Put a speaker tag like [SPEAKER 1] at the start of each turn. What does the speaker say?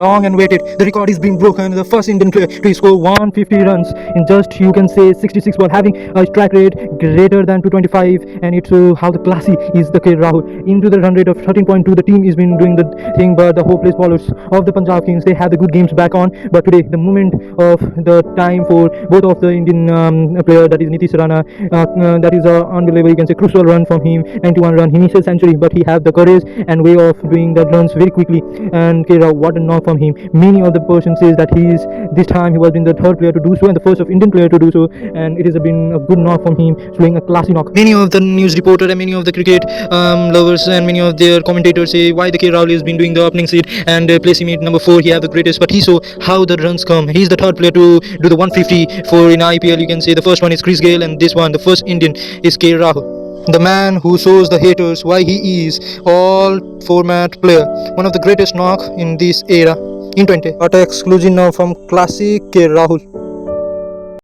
[SPEAKER 1] Long and waited. The record is being broken. The first Indian player to score 150 runs in just, you can say, 66 ball, having a strike rate greater than 225. And it's how the classy is the K. Rahul. Into the run rate of 13.2, the team has been doing the thing, but the hopeless bowlers of the Punjab Kings, they have the good games back on. But today, the moment of the time for both of the Indian player, that is Nitish Rana, that is unbelievable. You can say crucial run from him, 91 run. He missed a century, but he have the courage and way of doing that runs very quickly. And K. Rahul, what a knock from him. Many of the person says that he is, this time he was been the third player to do so and the first of Indian player to do so, and it has been a good knock from him, showing a classy knock. Many of the news reporter and many of the cricket lovers and many of their commentators say why the K. Rahul has been doing the opening seat and placing him at number 4. He have the greatest, but he saw how the runs come. He's the third player to do the 150 for in IPL. You can say the first one is Chris Gayle, and this one, the first Indian, is K. Rahul. The man who shows the haters why he is all format player, one of the greatest knock in this era in 20. What exclusive now from classic K. Rahul.